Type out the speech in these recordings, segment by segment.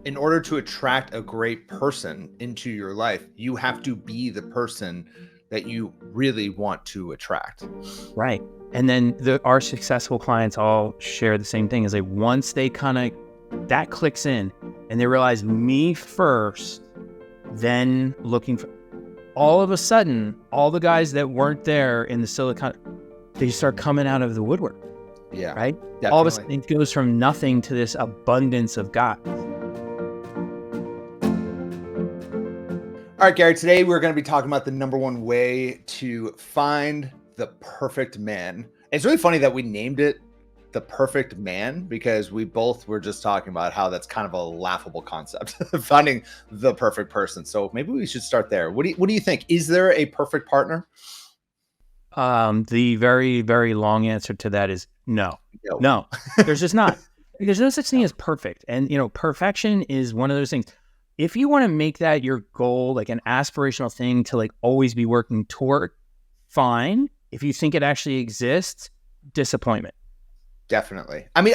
in order to attract a great person into your life, you have to be the person that you really want to attract. Right. And then our successful clients all share the same thing, is like once they kind of, that clicks in and they realize me first, then looking for, all of a sudden, all the guys that weren't there in the Silicon, they start coming out of the woodwork. Yeah. Right. Definitely. All of a sudden it goes from nothing to this abundance of guys. All right, Gary, today we're going to be talking about the number one way to find the perfect man. It's really funny that we named it the perfect man, because we both were just talking about how that's kind of a laughable concept, finding the perfect person. So maybe we should start there. What do you think? Is there a perfect partner? The very, very long answer to that is no. No, there's just not. There's no such thing as perfect. And, perfection is one of those things. If you want to make that your goal, like an aspirational thing to like always be working toward, fine. If you think it actually exists, disappointment. Definitely. I mean,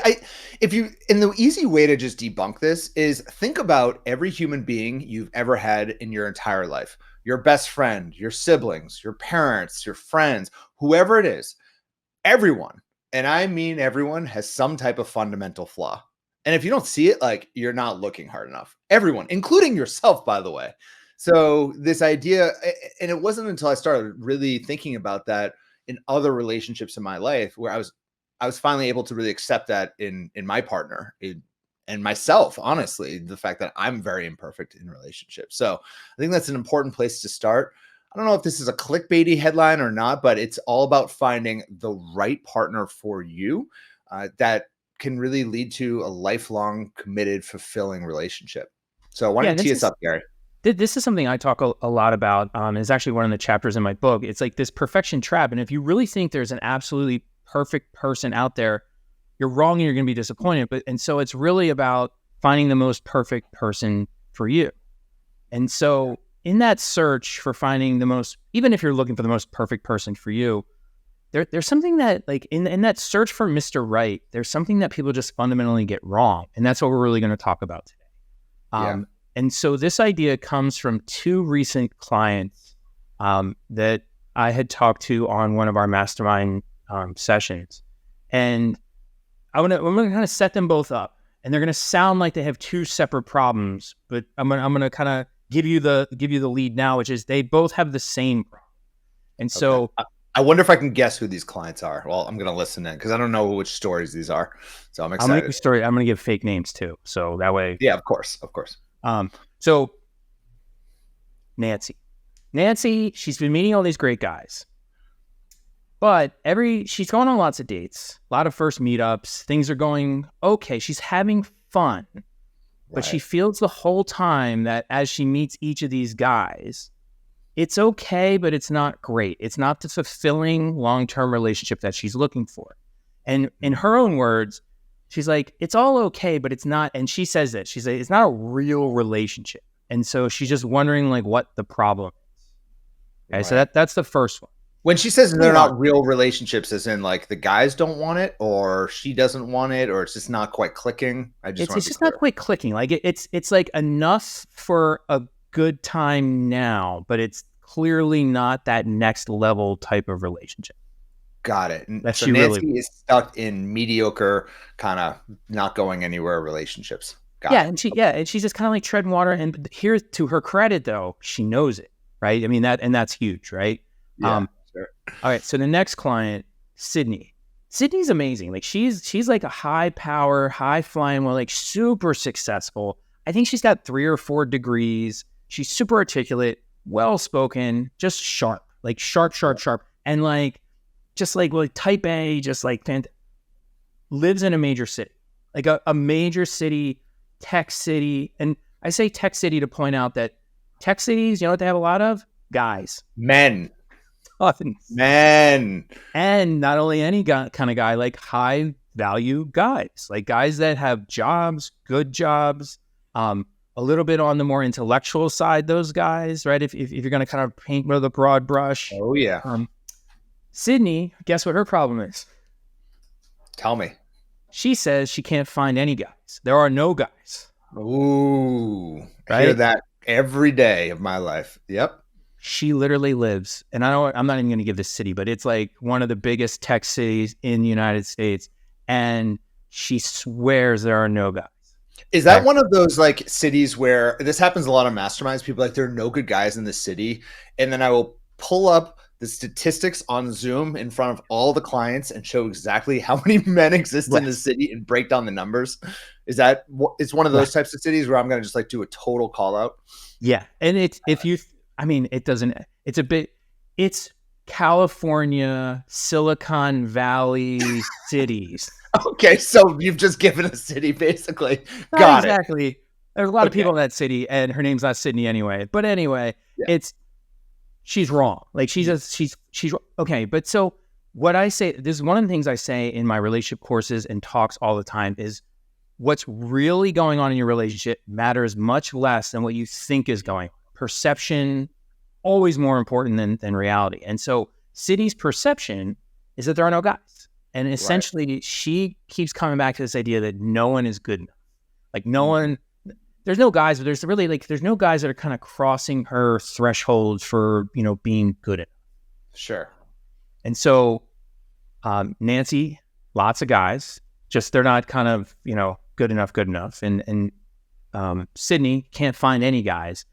and the easy way to just debunk this is think about every human being you've ever had in your entire life. Your best friend, your siblings, your parents, your friends, whoever it is, everyone, and I mean everyone, has some type of fundamental flaw. And if you don't see it, like, you're not looking hard enough. Everyone, including yourself, by the way. So this idea, and it wasn't until I started really thinking about that in other relationships in my life where I was finally able to really accept that in my partner and myself, honestly, the fact that I'm very imperfect in relationships. So I think that's an important place to start. I don't know if this is a clickbaity headline or not, but it's all about finding the right partner for you that can really lead to a lifelong, committed, fulfilling relationship. So why don't you tee us up, Gary? This is something I talk a lot about. It's actually one of the chapters in my book. It's like this perfection trap. And if you really think there's an absolutely perfect person out there, you're wrong and you're going to be disappointed. And so it's really about finding the most perfect person for you. And so in that search for finding the most, even if you're looking for the most perfect person for you, there's something that, like, in that search for Mr. Right, there's something that people just fundamentally get wrong. And that's what we're really going to talk about today. And so this idea comes from two recent clients that I had talked to on one of our mastermind sessions. And I'm going to kind of set them both up. And they're going to sound like they have two separate problems, but I'm going to kind of give you the lead now, which is they both have the same problem. And so I wonder if I can guess who these clients are. Well, I'm going to listen in because I don't know which stories these are. So I'm excited. I'm going to give fake names too. So that way. Yeah, of course. So Nancy, she's been meeting all these great guys, but she's going on lots of dates, a lot of first meetups. Things are going okay. She's having fun, but she feels the whole time that as she meets each of these guys, it's okay, but it's not great. It's not the fulfilling long-term relationship that she's looking for. And in her own words, she's like, it's all okay, but it's not. And she says that she's like, it's not a real relationship. And so she's just wondering like what the problem is. Okay, so that's the first one. When she says they're not real relationships, as in like the guys don't want it, or she doesn't want it, or it's just not quite clicking. It's just not quite clicking. Like it's like enough for a good time now, but it's clearly not that next level type of relationship. Got it. So Nancy is stuck in mediocre, kind of not going anywhere relationships. And she's just kind of like treading water. And here, to her credit, though, she knows it, right? I mean that's huge, right? Yeah, sure. All right. So the next client, Sydney. Sydney's amazing. Like she's like a high power, high flying, well, like super successful. I think she's got 3 or 4 degrees. She's super articulate, well spoken, just sharp, like sharp, and like just like type A, just like lives in a major city, like a major city, tech city. And I say tech city to point out that tech cities, you know what they have a lot of? Guys, men, and not only any kind of guy, like high value guys, like guys that have jobs, good jobs. A little bit on the more intellectual side, those guys, right? If you're going to kind of paint with a broad brush. Oh, yeah. Sydney, guess what her problem is? Tell me. She says she can't find any guys. There are no guys. Ooh. Hear right? that every day of my life. Yep. She literally lives, and I'm not even going to give this city, but it's like one of the biggest tech cities in the United States. And she swears there are no guys. Is that Okay. one of those like cities where this happens a lot of masterminds? People like there are no good guys in the city, and then I will pull up the statistics on Zoom in front of all the clients and show exactly how many men exist in the Yes. city and break down the numbers. Is that it's one of Yeah. those types of cities where I'm going to just like do a total call out? Yeah. And it's, if you, I mean, it doesn't, it's a bit, it's California, Silicon Valley cities. Okay, so you've just given a city basically. Not Got it. exactly. There's a lot of Okay. people in that city, and her name's not Sydney anyway. But anyway, Yeah. it's, she's wrong. Like she's okay. But so what I say, this is one of the things I say in my relationship courses and talks all the time is what's really going on in your relationship matters much less than what you think is going on. Perception, always more important than reality. And so Sydney's perception is that there are no guys. And Right. essentially she keeps coming back to this idea that no one is good enough. Like no Mhm. one, there's no guys, but there's really like, there's no guys that are kind of crossing her thresholds for, being good enough. Sure. And so Nancy, lots of guys, just they're not kind of, good enough. And Sydney can't find any guys.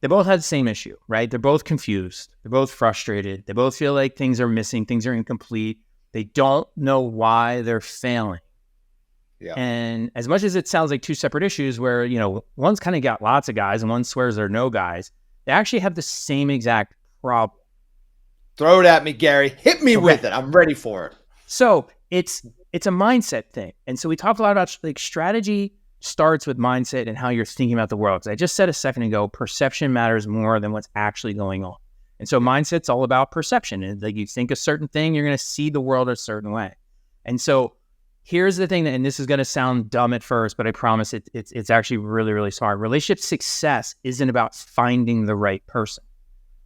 They both had the same issue, right? They're both confused. They're both frustrated. They both feel like things are missing, things are incomplete. They don't know why they're failing. Yeah. And as much as it sounds like two separate issues where, one's kind of got lots of guys and one swears there are no guys, they actually have the same exact problem. Throw it at me, Gary. Hit me Okay. with it. I'm ready for it. So it's a mindset thing. And so we talked a lot about like strategy starts with mindset and how you're thinking about the world. Because I just said a second ago, perception matters more than what's actually going on. And so mindset's all about perception. And like you think a certain thing, you're going to see the world a certain way. And so here's the thing, and this is going to sound dumb at first, but I promise it's actually really, really smart. Relationship success isn't about finding the right person.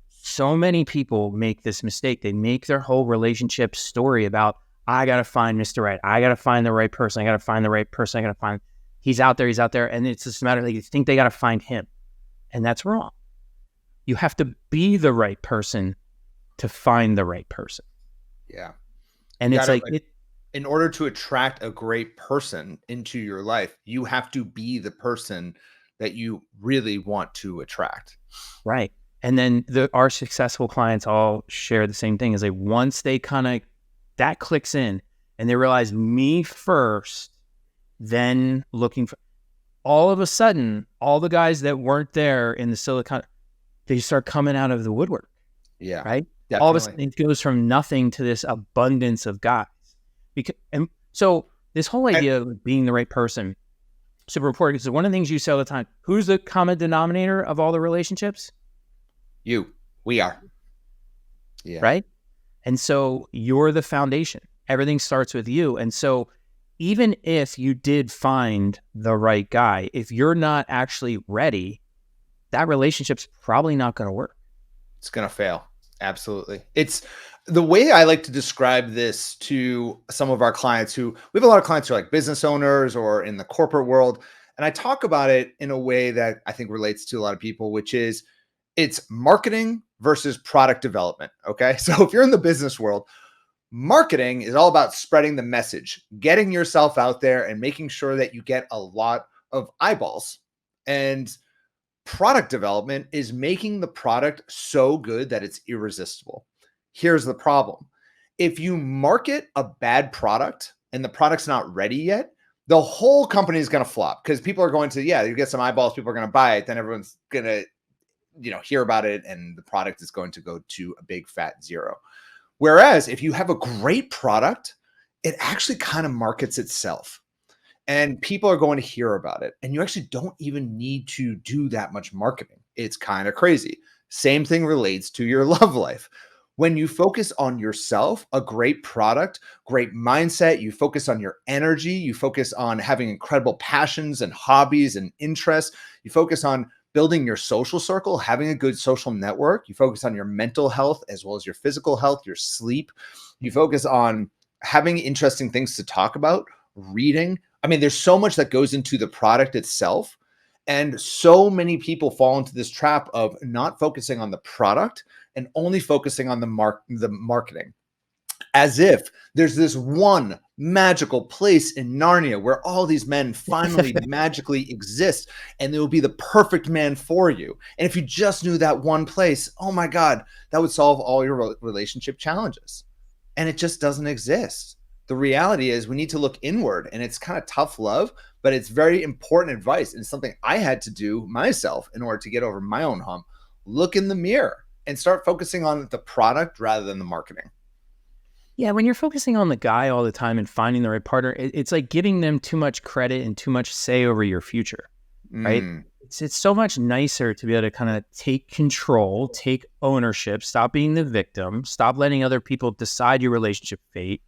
So many people make this mistake. They make their whole relationship story about, I got to find Mr. Right. I got to find the right person. I got to find the right person. I got to find, he's out there. And it's just a matter of like, you think they got to find him. And that's wrong. You have to be the right person to find the right person. Yeah. And You it's gotta, like, in order to attract a great person into your life, you have to be the person that you really want to attract. right. And then our successful clients all share the same thing is like once they kind of, that clicks in and they realize me first, then looking for, all of a sudden, all the guys that weren't there in the Silicon, they start coming out of the woodwork. Yeah, right. definitely. All of a sudden it goes from nothing to this abundance of guys. And so this whole idea of being the right person, super important. So one of the things you say all the time, who's the common denominator of all the relationships? We are. Yeah. Right. And so you're the foundation. Everything starts with you. And so even if you did find the right guy, if you're not actually ready, that relationship's probably not going to work. It's going to fail. Absolutely. It's the way I like to describe this to some of our clients we have a lot of clients who are like business owners or in the corporate world. And I talk about it in a way that I think relates to a lot of people, which is it's marketing versus product development. Okay. So if you're in the business world, marketing is all about spreading the message, getting yourself out there and making sure that you get a lot of eyeballs. And product development is making the product so good that it's irresistible. Here's the problem. If you market a bad product and the product's not ready yet, the whole company is going to flop because people are going to, you get some eyeballs, people are going to buy it, then everyone's going to, hear about it and the product is going to go to a big fat zero. Whereas if you have a great product, it actually kind of markets itself and people are going to hear about it. And you actually don't even need to do that much marketing. It's kind of crazy. Same thing relates to your love life. When you focus on yourself, a great product, great mindset, you focus on your energy, you focus on having incredible passions and hobbies and interests, you focus on building your social circle, having a good social network, you focus on your mental health as well as your physical health, your sleep, you focus on having interesting things to talk about, reading. I mean, there's so much that goes into the product itself. And so many people fall into this trap of not focusing on the product and only focusing on the marketing, as if there's this one magical place in Narnia where all these men finally magically exist and they will be the perfect man for you. And if you just knew that one place, oh my God, that would solve all your relationship challenges. And it just doesn't exist. The reality is we need to look inward, and it's kind of tough love, but it's very important advice. And it's something I had to do myself in order to get over my own hump. Look in the mirror and start focusing on the product rather than the marketing. Yeah, when you're focusing on the guy all the time and finding the right partner, it's like giving them too much credit and too much say over your future, right? Mm. It's so much nicer to be able to kind of take control, take ownership, stop being the victim, stop letting other people decide your relationship fate,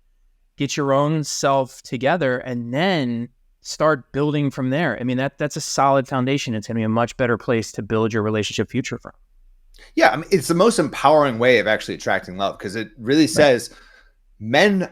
get your own self together, and then start building from there. I mean, that's a solid foundation. It's going to be a much better place to build your relationship future from. Yeah, I mean, it's the most empowering way of actually attracting love, because it really Right. says men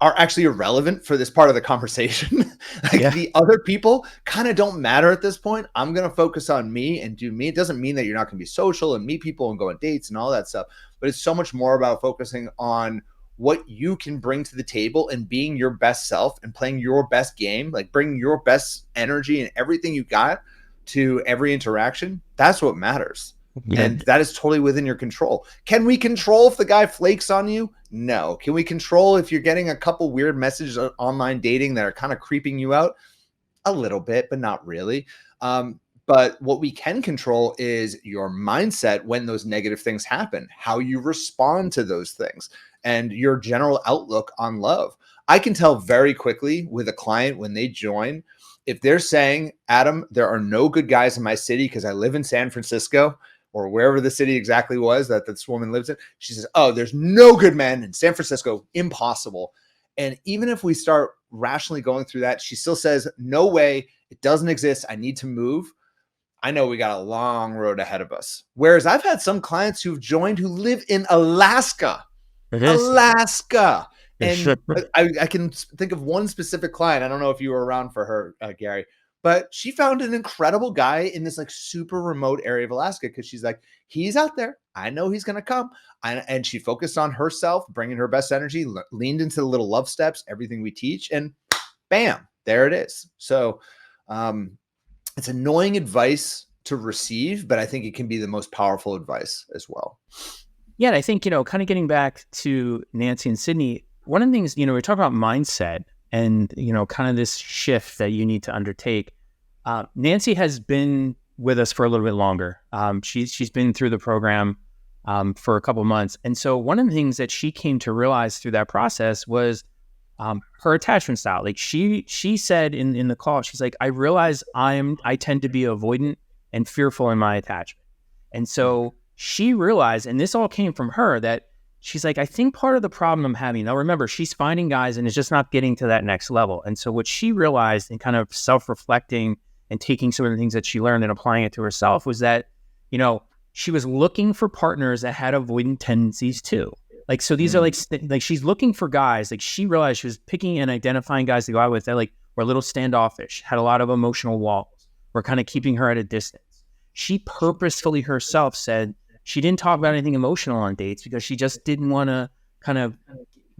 are actually irrelevant for this part of the conversation. Like, Yeah. the other people kind of don't matter at this point. I'm going to focus on me and do me. It doesn't mean that you're not going to be social and meet people and go on dates and all that stuff, but it's so much more about focusing on what you can bring to the table and being your best self and playing your best game, like bringing your best energy and everything you got to every interaction. That's what matters. Yeah. And that is totally within your control. Can we control if the guy flakes on you? No. Can we control if you're getting a couple weird messages on online dating that are kind of creeping you out? A little bit, but not really. But what we can control is your mindset when those negative things happen, how you respond to those things, and your general outlook on love. I can tell very quickly with a client when they join, if they're saying, Adam, there are no good guys in my city because I live in San Francisco, or wherever the city exactly was that this woman lives in. She says, oh, there's no good men in San Francisco. Impossible. And even if we start rationally going through that, she still says, no way. It doesn't exist. I need to move. I know we got a long road ahead of us. Whereas I've had some clients who've joined who live in Alaska. It is. Alaska. It And should. I can think of one specific client. I don't know if you were around for her, Gary, but she found an incredible guy in this like super remote area of Alaska, because she's like, he's out there. I know he's going to come. And she focused on herself, bringing her best energy, leaned into the little love steps, everything we teach, and bam, there it is. So it's annoying advice to receive, but I think it can be the most powerful advice as well. Yeah, and I think, kind of getting back to Nancy and Sydney, one of the things, we're talking about mindset and, kind of this shift that you need to undertake. Nancy has been with us for a little bit longer. She's been through the program for a couple months. And so one of the things that she came to realize through that process was her attachment style. Like she said in the call, she's like, I realize I tend to be avoidant and fearful in my attachment. And so she realized, and this all came from her, that she's like, I think part of the problem I'm having, now remember, she's finding guys and is just not getting to that next level. And so what she realized in kind of self-reflecting and taking some of the things that she learned and applying it to herself was that, she was looking for partners that had avoidant tendencies too. Like, so these are like she's looking for guys, like she realized she was picking and identifying guys to go out with that like were a little standoffish, had a lot of emotional walls, were kind of keeping her at a distance. She purposefully herself said she didn't talk about anything emotional on dates because she just didn't want to kind of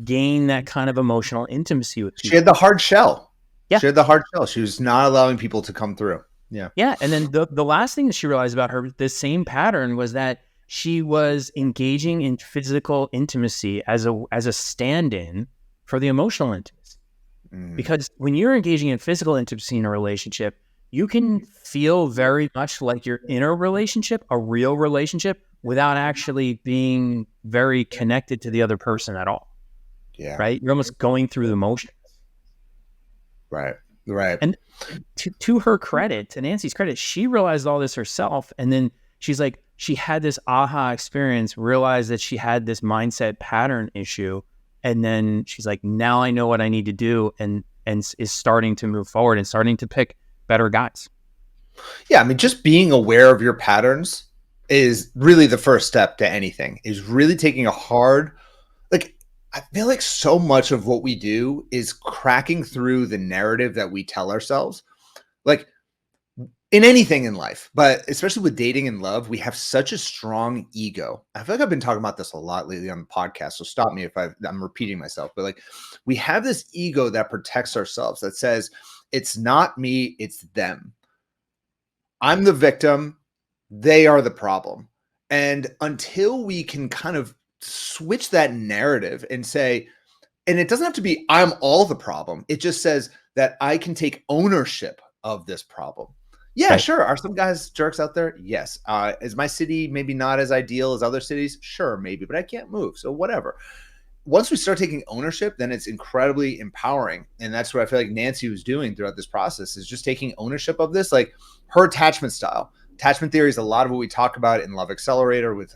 gain that kind of emotional intimacy with people. She had the hard shell. Yeah. She had the hard shell. She was not allowing people to come through. Yeah. Yeah. And then the last thing that she realized about her, this same pattern, was that she was engaging in physical intimacy as a stand-in for the emotional intimacy. Because when you're engaging in physical intimacy in a relationship, you can feel very much like you're in a relationship, a real relationship, without actually being very connected to the other person at all. Yeah. Right? You're almost going through the motions. Right. And to her credit, to Nancy's credit, she realized all this herself. And then she's like, she had this aha experience, realized that she had this mindset pattern issue. And then she's like, now I know what I need to do, and is starting to move forward and starting to pick better guys. Yeah. I mean, just being aware of your patterns is really the first step to anything, is really taking a hard, like, I feel like so much of what we do is cracking through the narrative that we tell ourselves. Like, in anything in life, but especially with dating and love, we have such a strong ego. I feel like I've been talking about this a lot lately on the podcast, so stop me if I'm repeating myself. But like, we have this ego that protects ourselves that says, it's not me, it's them. I'm the victim, they are the problem. And until we can kind of switch that narrative and say, and it doesn't have to be I'm all the problem. It just says that I can take ownership of this problem. Yeah, Right. sure. Are some guys jerks out there? Yes. Is my city maybe not as ideal as other cities? Sure, maybe, but I can't move. So whatever. Once we start taking ownership, then it's incredibly empowering. And that's what I feel like Nancy was doing throughout this process, is just taking ownership of this, like her attachment style. Attachment theory is a lot of what we talk about in Love Accelerator with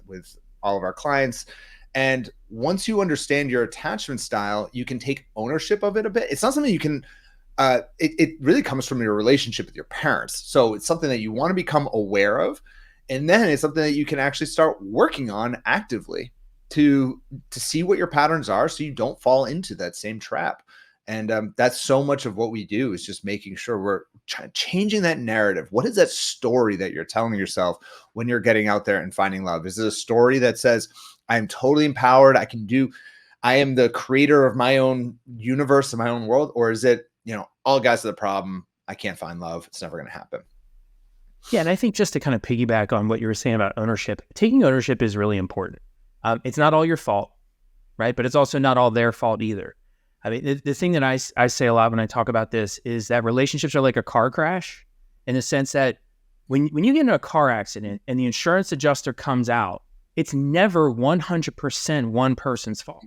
all of our clients. And once you understand your attachment style, you can take ownership of it a bit. It's not something you can, it really comes from your relationship with your parents. So it's something that you want to become aware of. And then it's something that you can actually start working on actively to see what your patterns are, so you don't fall into that same trap. And that's so much of what we do, is just making sure we're changing that narrative. What is that story that you're telling yourself when you're getting out there and finding love? Is it a story that says, I'm totally empowered, I am the creator of my own universe and my own world? Or is it, all guys are the problem, I can't find love, it's never going to happen? Yeah, and I think just to kind of piggyback on what you were saying about ownership, taking ownership is really important. It's not all your fault, right? But it's also not all their fault either. I mean, the thing that I say a lot when I talk about this is that relationships are like a car crash, in the sense that when you get in a car accident and the insurance adjuster comes out, it's never 100% one person's fault.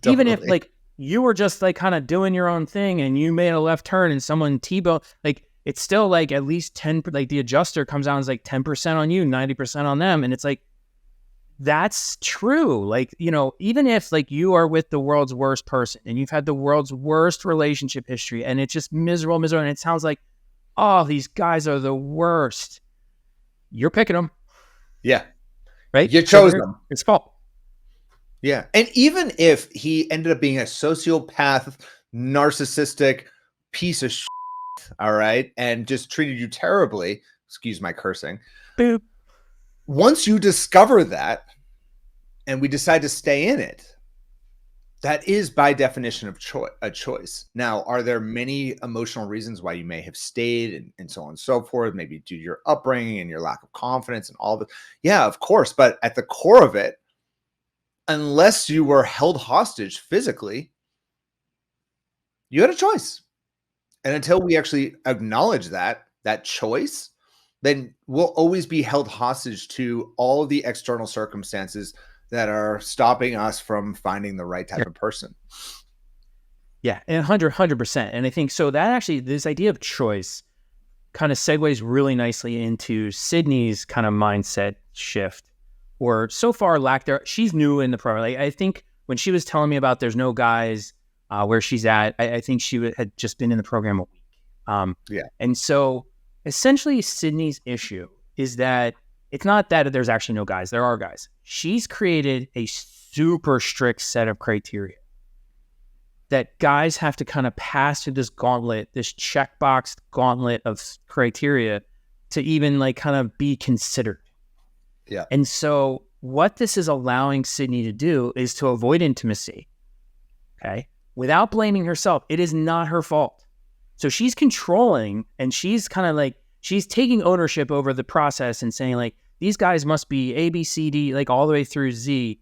Even if Totally. like you were just like kind of doing your own thing and you made a left turn and someone T-bone, like it's still like at least 10, like the adjuster comes out and is like 10% on you, 90% on them. And it's like, that's true. Like, even if like you are with the world's worst person and you've had the world's worst relationship history and it's just miserable, and it sounds like, oh, these guys are the worst. You're picking them, Yeah. right? You So chose them. it's fault. Yeah. And even if he ended up being a sociopath, narcissistic piece of shit, all right, and just treated you terribly, excuse my cursing. Boop. Once you discover that and we decide to stay in it, that is by definition of a choice. Now, are there many emotional reasons why you may have stayed, and so on and so forth? Maybe due to your upbringing and your lack of confidence and all that. Yeah, of course. But at the core of it, unless you were held hostage physically, you had a choice. And until we actually acknowledge that choice, then we'll always be held hostage to all of the external circumstances that are stopping us from finding the right type of person. Yeah, and 100%. And I think so that actually, this idea of choice kind of segues really nicely into Sydney's kind of mindset shift, or so far lack there. She's new in the program. Like, I think when she was telling me about there's no guys where she's at, I think she had just been in the program a week. Yeah. And so essentially Sydney's issue is that it's not that there's actually no guys. There are guys. She's created a super strict set of criteria that guys have to kind of pass through this gauntlet, this checkbox gauntlet of criteria to even like kind of be considered. Yeah. And so what this is allowing Sydney to do is to avoid intimacy, okay, without blaming herself. It is not her fault. So she's controlling, and she's kind of like, she's taking ownership over the process and saying like, these guys must be A, B, C, D, like all the way through Z.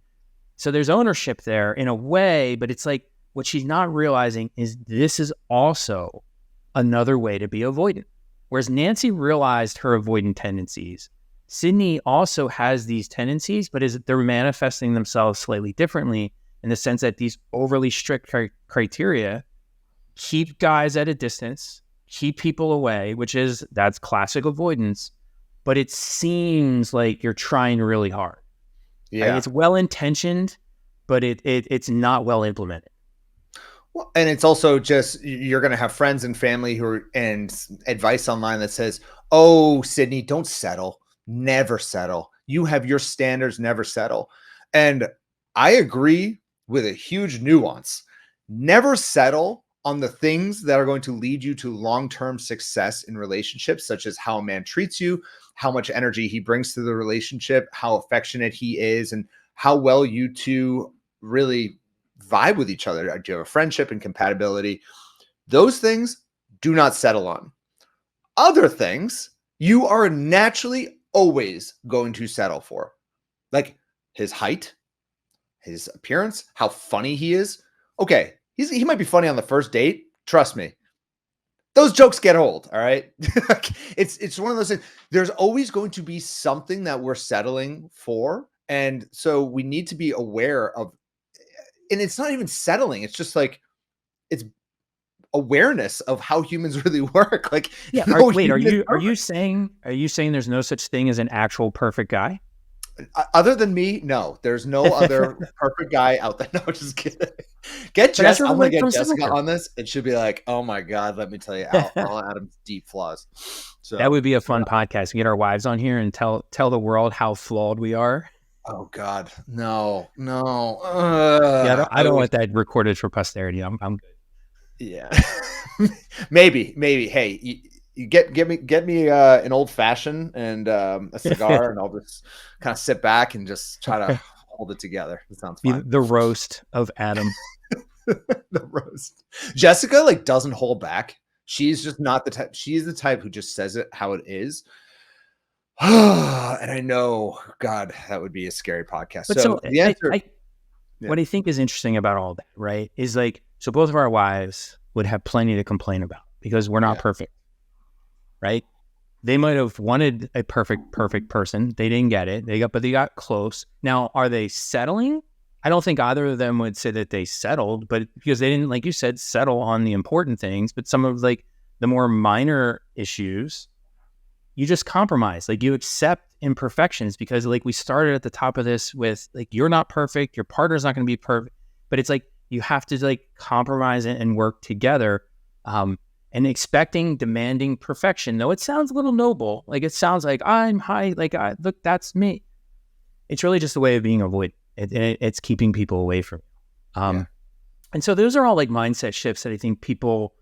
So there's ownership there in a way, but it's like, what she's not realizing is this is also another way to be avoidant. Whereas Nancy realized her avoidant tendencies, Sydney also has these tendencies, but they're manifesting themselves slightly differently, in the sense that these overly strict criteria keep guys at a distance, keep people away, that's classic avoidance, but it seems like you're trying really hard. Yeah. Right? It's well-intentioned, but it's not well implemented. Well, and it's also just, you're going to have friends and family and advice online that says, oh, Sydney, don't settle. Never settle. You have your standards, never settle. And I agree with a huge nuance. Never settle on the things that are going to lead you to long-term success in relationships, such as how a man treats you, how much energy he brings to the relationship, how affectionate he is, and how well you two really vibe with each other. Do you have a friendship and compatibility? Those things do not settle on. Other things you are naturally always going to settle for, like his height, his appearance, how funny he is. Okay, he might be funny on the first date. Trust me, those jokes get old. All right, it's one of those things. There's always going to be something that we're settling for, and so we need to be aware of. And it's not even settling; it's just like it's awareness of how humans really work. Like, Yeah. no Wait, human is are you perfect. saying there's no such thing as an actual perfect guy? Other than me, no, there's no other perfect guy out there. No, just kidding. Get But that's Jess. what I'm we gonna learned get from Jessica Silver. on this, and she'll be like, "Oh my god, let me tell you all Adam's deep flaws." That So, would be a fun podcast. Get our wives on here and tell the world how flawed we are. oh god, no, no. Yeah, I I don't wish, want that recorded for posterity. I'm good. yeah, maybe. Hey, you get me an old fashioned and a cigar, and I'll just kind of sit back and just try to hold it together. It sounds Be fine. the roast of Adam. The roast. Jessica like doesn't hold back. She's just not the type. She's the type who just says it how it is. And I know, God, that would be a scary podcast. But so So the answer, yeah, what I think is interesting about all that, right, is like, so both of our wives would have plenty to complain about because we're not yeah, perfect, right? They might have wanted a perfect person. They didn't get it. But they got close. Now, are they settling? I don't think either of them would say that they settled, but because they didn't, like you said, settle on the important things, but some of like the more minor issues, you just compromise. Like you accept imperfections because like we started at the top of this with like, you're not perfect. Your partner's not going to be perfect, but it's like, you have to like compromise and work together. And expecting, demanding perfection. Though it sounds a little noble, like it sounds like I'm high, like look, that's me. It's really just a way of being avoided. It's keeping people away from you. yeah, And so those are all like mindset shifts that I think people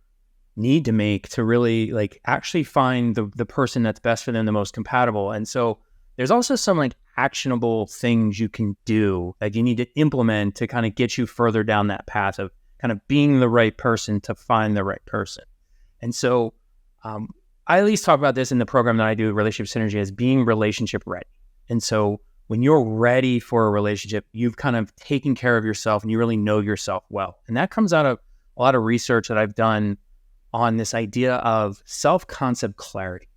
need to make to really like actually find the person that's best for them, the most compatible. And so there's also some like actionable things you can do that you need to implement to kind of get you further down that path of kind of being the right person to find the right person. And so I at least talk about this in the program that I do, Relationship Synergy, as being relationship ready. And so when you're ready for a relationship, you've kind of taken care of yourself and you really know yourself well. And that comes out of a lot of research that I've done on this idea of self-concept clarity.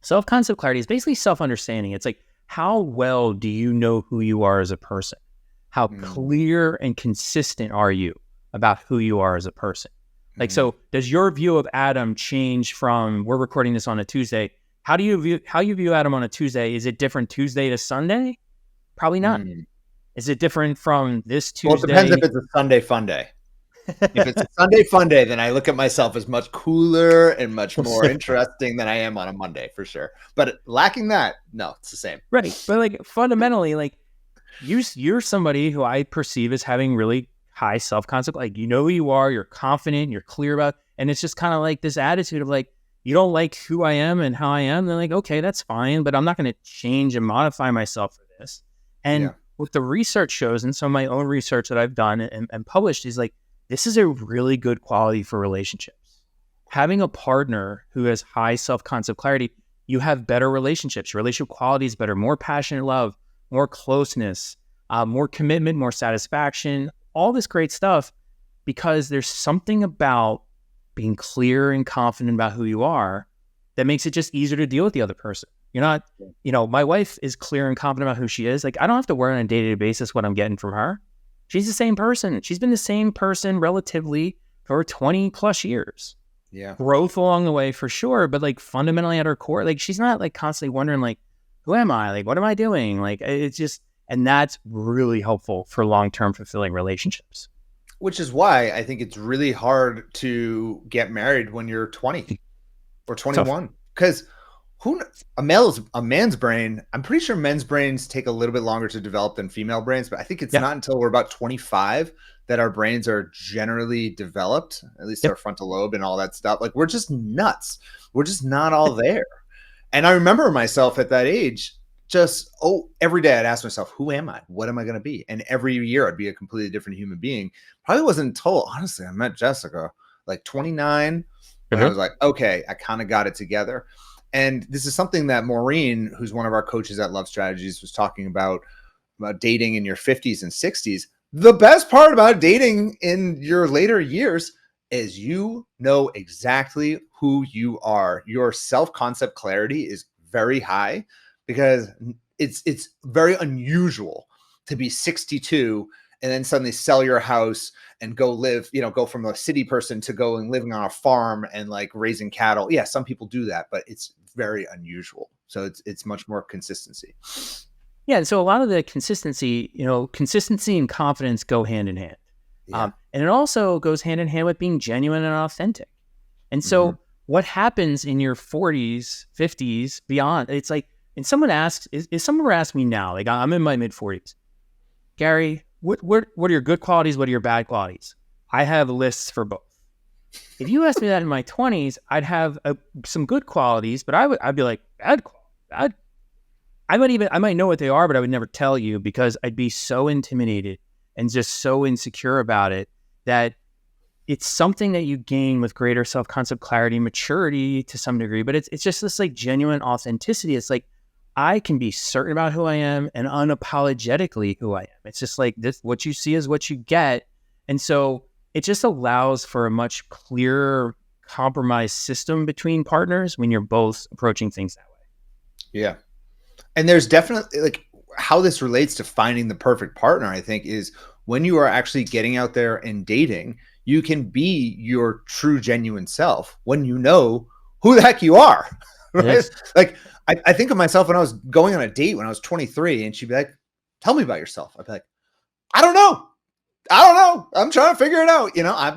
Self-concept clarity is basically self-understanding. It's like, how well do you know who you are as a person? How mm, clear and consistent are you about who you are as a person? Like, mm, so does your view of Adam change from, we're recording this on a Tuesday. How you view Adam on a Tuesday? Is it different Tuesday to Sunday? Probably not. mm. Is it different from this Well, it depends if Tuesday? it's a Sunday fun day. If it's a Sunday fun day, then I look at myself as much cooler and much more interesting than I am on a Monday for sure. But lacking that, no, it's the same. Right. But like fundamentally, like you're somebody who I perceive as having really high self-concept. Like, you know who you are, you're confident, you're clear about, and it's just kind of like this attitude of like, you don't like who I am and how I am. Then like, okay, that's fine, but I'm not going to change and modify myself for this. And Yeah. what the research shows, and some of my own research that I've done and published, is like, this is a really good quality for relationships. Having a partner who has high self-concept clarity, you have better relationships. Your relationship quality is better, more passionate love, more closeness, more commitment, more satisfaction, all this great stuff, because there's something about being clear and confident about who you are that makes it just easier to deal with the other person. You're not, my wife is clear and confident about who she is. Like, I don't have to worry on a day-to-day basis what I'm getting from her. She's the same person. She's been the same person relatively for 20 plus years. Yeah. Growth along the way for sure, but like fundamentally at her core, like she's not like constantly wondering like, who am I? Like, what am I doing? Like, it's just, and that's really helpful for long-term fulfilling relationships. Which is why I think it's really hard to get married when you're 20 or Tough. 21. Because a man's brain, I'm pretty sure men's brains take a little bit longer to develop than female brains, but I think it's Yeah. not until we're about 25 that our brains are generally developed, at least Yep. our frontal lobe and all that stuff. Like we're just nuts. We're just not all there. And I remember myself at that age, just, every day I'd ask myself, who am I? What am I going to be? And every year I'd be a completely different human being. Probably wasn't until, honestly, I met Jessica like 29 when I Mhm. was like, okay, I kind of got it together. And this is something that Maureen, who's one of our coaches at Love Strategies, was talking about dating in your 50s and 60s. The best part about dating in your later years is you know exactly who you are. Your self-concept clarity is very high because it's very unusual to be 62 and then suddenly sell your house and go live, go from a city person to going living on a farm and like raising cattle. Yeah, some people do that, but it's very unusual. So it's much more consistency. Yeah. So a lot of the consistency, consistency and confidence go hand in hand. Yeah. And it also goes hand in hand with being genuine and authentic. And Mm-hmm. so what happens in your 40s, 50s, beyond, it's like, and someone asks, if someone were to ask me now, like I'm in my mid 40s, Gary, what are your good qualities? What are your bad qualities? I have lists for both. If you asked me that in my 20s, I'd have some good qualities, but I'd be like, bad. I might know what they are, but I would never tell you because I'd be so intimidated and just so insecure about it that it's something that you gain with greater self-concept clarity, maturity to some degree, but it's just this like genuine authenticity. It's like I can be certain about who I am and unapologetically who I am. It's just like this, what you see is what you get. And so it just allows for a much clearer compromise system between partners when you're both approaching things that way. Yeah. And there's definitely like how this relates to finding the perfect partner, I think, is when you are actually getting out there and dating, you can be your true, genuine self when you know who the heck you are. Right? Yes. Like I think of myself when I was going on a date when I was 23, and she'd be like, tell me about yourself. I'd be like, I don't know. I don't know. I'm trying to figure it out.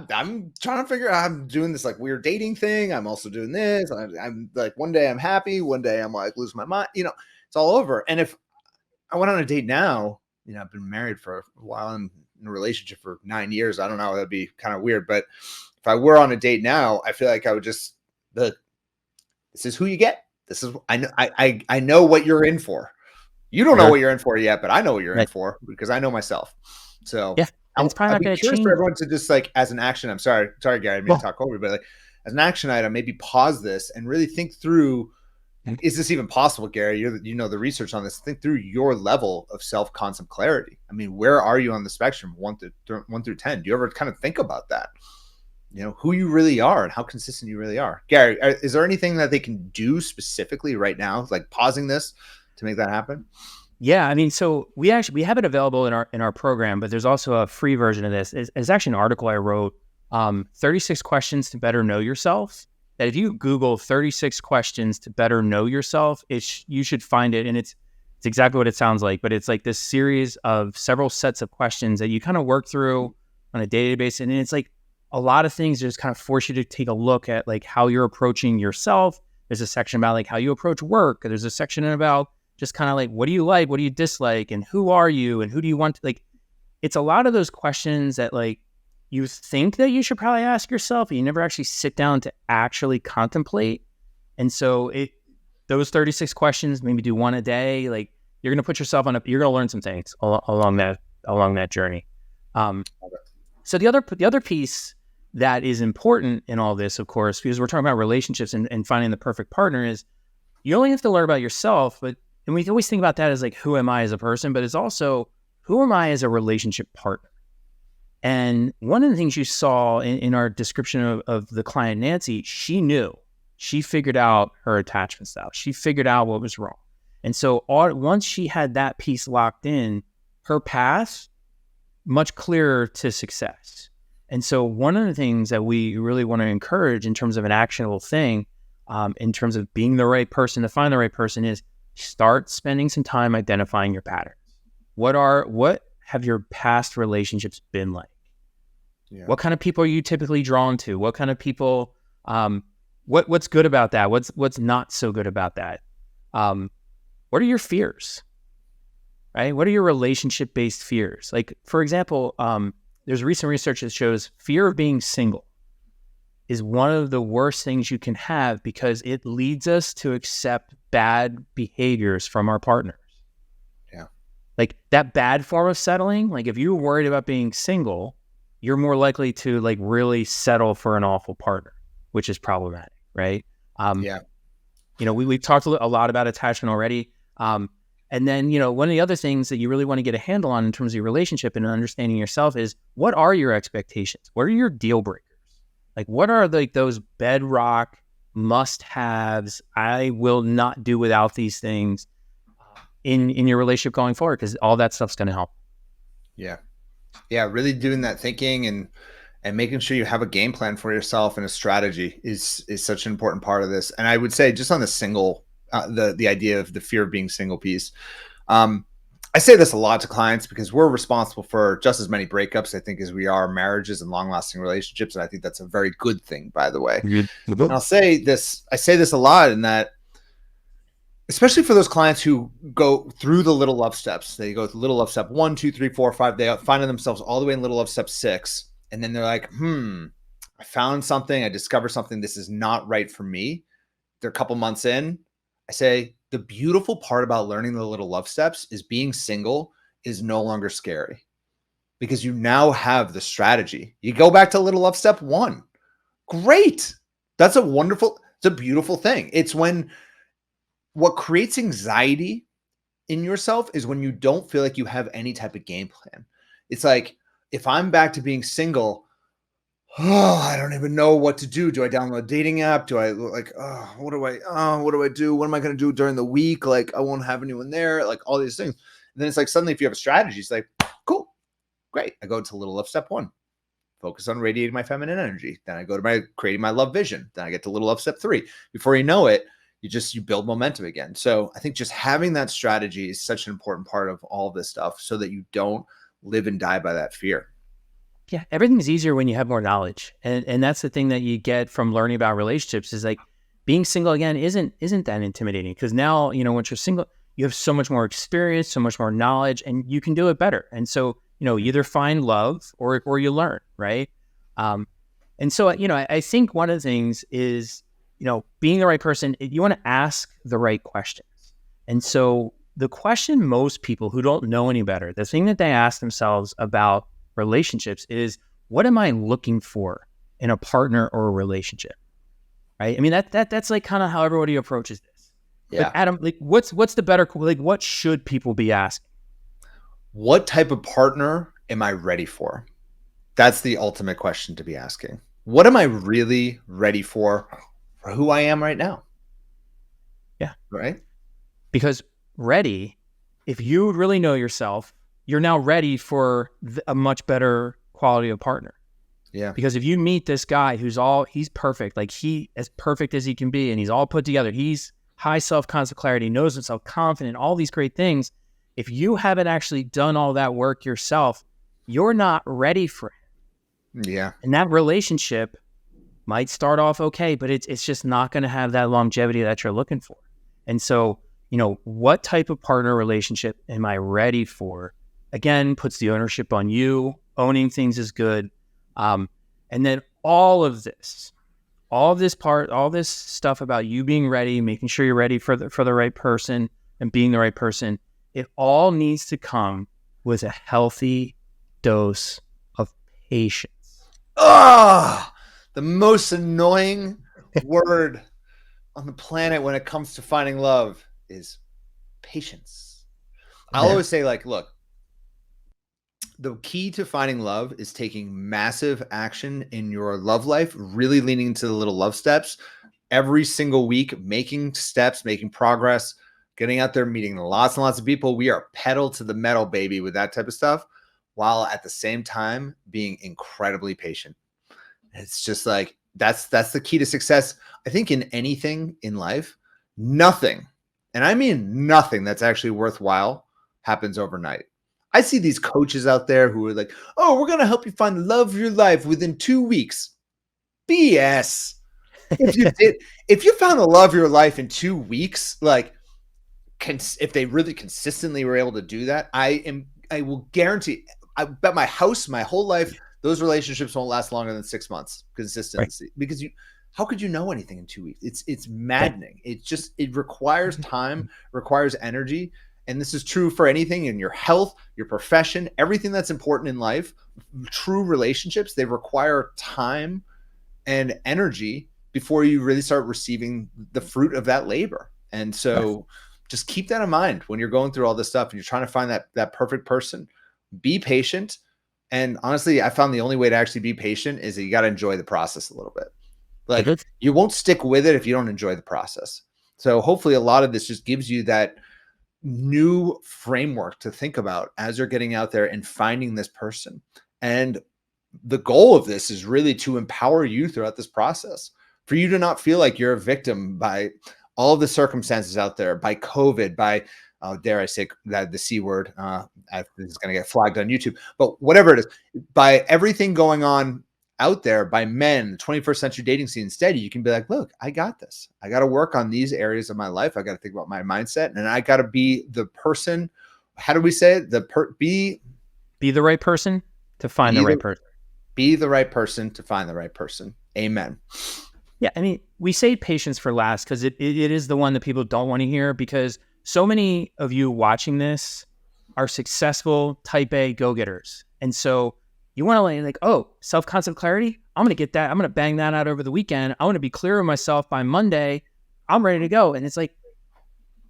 I'm trying to figure out. I'm doing this like weird dating thing. I'm also doing this. I'm like, one day I'm happy. One day I'm like losing my mind. It's all over. And if I went on a date now, I've been married for a while and in a relationship for 9 years. I don't know. That'd be kind of weird. But if I were on a date now, I feel like I would just this is who you get. This is I know I know what you're in for. You don't know Sure. what you're in for yet, but I know what you're in Right. for because I know myself. So Yeah. And it's probably I'd not be going to curious for change. everyone to just like as an action. I'm sorry, Gary, I didn't mean to Well, talk over you, but like as an action item, maybe pause this and really think through. Is this even possible, Gary? You know the research on this. Think through your level of self-concept clarity. I mean, where are you on the spectrum, one through 10? Do you ever kind of think about that? Who you really are and how consistent you really are. Gary, is there anything that they can do specifically right now, like pausing this to make that happen? yeah, I mean, so we have it available in our program, but there's also a free version of this. It's actually an article I wrote, 36 questions to better know yourself. That if you Google 36 questions to better know yourself, you should find it, and it's exactly what it sounds like. But it's like this series of several sets of questions that you kind of work through on a daily basis, and it's like a lot of things just kind of force you to take a look at like how you're approaching yourself. There's a section about like how you approach work. There's a section about just kind of like, what do you like? What do you dislike? And who are you? And who do you want to like? It's a lot of those questions that like you think that you should probably ask yourself, and you never actually sit down to actually contemplate. And so those 36 questions, maybe do one a day. Like you're going to put yourself you're going to learn some things along that journey. So the other piece that is important in all this, of course, because we're talking about relationships and finding the perfect partner, is you only have to learn about yourself, and we always think about that as like, who am I as a person? But it's also, who am I as a relationship partner? And one of the things you saw in our description of the client, Nancy, she figured out her attachment style. She figured out what was wrong. And so once she had that piece locked in, her path, much clearer to success. And so one of the things that we really want to encourage in terms of an actionable thing, in terms of being the right person to find the right person, is start spending some time identifying your patterns. What have your past relationships been like? Yeah. What kind of people are you typically drawn to? What kind of people, what's good about that? What's not so good about that? What are your fears? Right? What are your relationship-based fears? Like, for example, there's recent research that shows fear of being single is one of the worst things you can have because it leads us to accept bad behaviors from our partners. Yeah. Like that bad form of settling, like if you're worried about being single, you're more likely to like really settle for an awful partner, which is problematic, right? Yeah. We've talked a lot about attachment already. And then, one of the other things that you really want to get a handle on in terms of your relationship and understanding yourself is what are your expectations? What are your deal breakers? Like, what are like those bedrock must-haves? I will not do without these things in your relationship going forward, because all that stuff's going to help. Yeah. Yeah. Really doing that thinking and making sure you have a game plan for yourself and a strategy is such an important part of this. And I would say just on the single, the idea of the fear of being single piece. I say this a lot to clients because we're responsible for just as many breakups, I think, as we are marriages and long-lasting relationships. And I think that's a very good thing, by the way. And I say this a lot in that, especially for those clients who go through the little love steps, they go through little love step 1, 2, 3, 4, 5, they find themselves all the way in little love step 6. And then they're like, I found something, I discovered something, this is not right for me. They're a couple months in. I say, the beautiful part about learning the little love steps is being single is no longer scary because you now have the strategy. You go back to little love step 1. Great. It's a beautiful thing. It's when what creates anxiety in yourself is when you don't feel like you have any type of game plan. It's like, if I'm back to being single, I don't even know what to do. Do I download a dating app? Do I what do I do? What am I going to do during the week? Like, I won't have anyone there, like all these things. And then it's like, suddenly if you have a strategy, it's like, cool, great. I go to little love step 1, focus on radiating my feminine energy. Then I go to creating my love vision. Then I get to little love step 3. Before you know it, you build momentum again. So I think just having that strategy is such an important part of all of this stuff so that you don't live and die by that fear. Yeah, everything's easier when you have more knowledge. And that's the thing that you get from learning about relationships is like being single again isn't that intimidating because now, once you're single, you have so much more experience, so much more knowledge, and you can do it better. And so, you either find love or you learn, right? And so, I think one of the things is, being the right person, you want to ask the right questions. And so the question most people who don't know any better, the thing that they ask themselves about relationships is, what am I looking for in a partner or a relationship? Right? I mean, that's like kind of how everybody approaches this. Yeah. But Adam, like what's the better, like what should people be asking? What type of partner am I ready for? That's the ultimate question to be asking. What am I really ready for who I am right now? Yeah. Right? Because ready, if you really know yourself, you're now ready for a much better quality of partner. Yeah. Because if you meet this guy he's perfect, like as perfect as he can be, and he's all put together, he's high self-concept clarity, knows himself, confident, all these great things. If you haven't actually done all that work yourself, you're not ready for him. Yeah. And that relationship might start off okay, but it's just not going to have that longevity that you're looking for. And so, what type of partner relationship am I ready for? Again, puts the ownership on you. Owning things is good. And then all this stuff about you being ready, making sure you're ready for the right person and being the right person, it all needs to come with a healthy dose of patience. The most annoying word on the planet when it comes to finding love is patience. I'll always say, like, look, the key to finding love is taking massive action in your love life, really leaning into the little love steps every single week, making steps, making progress, getting out there, meeting lots and lots of people. We are pedal to the metal, baby, with that type of stuff, while at the same time being incredibly patient. It's just like, that's the key to success. I think in anything in life, nothing, and I mean nothing that's actually worthwhile happens overnight. I see these coaches out there who are like, oh, we're going to help you find the love of your life within 2 weeks. BS. If you found the love of your life in 2 weeks, like, if they really consistently were able to do that, I will guarantee I bet my house, my whole life, those relationships won't last longer than 6 months. Right. Consistency, because how could you know anything in 2 weeks? It's Right. maddening. It requires time, requires energy, and this is true for anything in your health, your profession, everything that's important in life. True relationships, they require time and energy before you really start receiving the fruit of that labor. And Right. so just keep that in mind when you're going through all this stuff and you're trying to find that perfect person. Be patient. And honestly, I found the only way to actually be patient is that you got to enjoy the process a little bit. It Like, is. you won't stick with it if you don't enjoy the process. So hopefully a lot of this just gives you that new framework to think about as you're getting out there and finding this person. And the goal of this is really to empower you throughout this process, for you to not feel like you're a victim by all of the circumstances out there, by COVID, by, dare I say that the C word, this is going to get flagged on YouTube, but whatever it is, by everything going on out there, by men, the 21st century dating scene. Instead, you can be like, look, I got this. I got to work on these areas of my life. I got to think about my mindset, and I got to be the person. How do we say it? Be the right person to find the Be right the person. be the right person to find the right person. Amen. Yeah, I mean, we say patience for last because it is the one that people don't want to hear, because so many of you watching this are successful type A go-getters. And so you want to like, oh, self-concept clarity? I'm going to get that. I'm going to bang that out over the weekend. I want to be clear with myself by Monday. I'm ready to go. And it's like,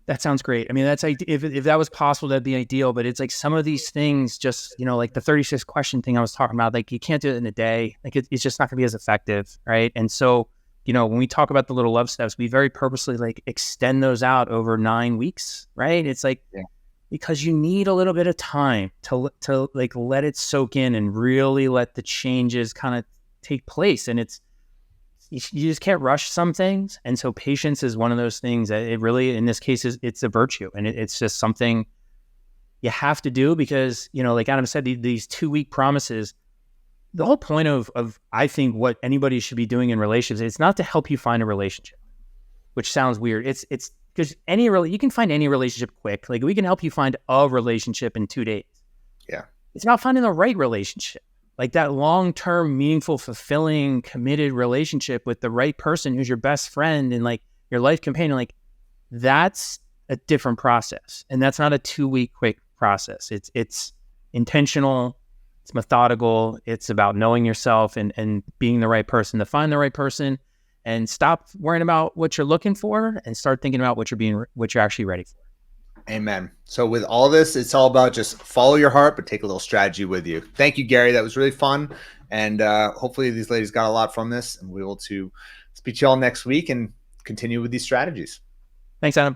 that sounds great. I mean, that's if that was possible, that'd be ideal. But it's like some of these things, just like the 36 question thing I was talking about, like you can't do it in a day. Like it's just not going to be as effective, right? And so when we talk about the little love steps, we very purposely like extend those out over 9 weeks, right? It's like Yeah. because you need a little bit of time to like let it soak in and really let the changes kind of take place. And you just can't rush some things. And so patience is one of those things that it really, in this case, it's a virtue. And it's just something you have to do because, like Adam said, these 2-week promises, the whole point of I think what anybody should be doing in relationships, it's not to help you find a relationship, which sounds weird. It's because you can find any relationship quick. Like we can help you find a relationship in 2 days. Yeah. It's about finding the right relationship, like that long-term, meaningful, fulfilling, committed relationship with the right person who's your best friend and like your life companion. Like that's a different process. And that's not a 2-week quick process. It's intentional. It's methodical. It's about knowing yourself and being the right person to find the right person, and stop worrying about what you're looking for and start thinking about what you're actually ready for. Amen. So with all this, it's all about just follow your heart, but take a little strategy with you. Thank you, Gary. That was really fun. And hopefully these ladies got a lot from this, and we will to speak to you all next week and continue with these strategies. Thanks, Adam.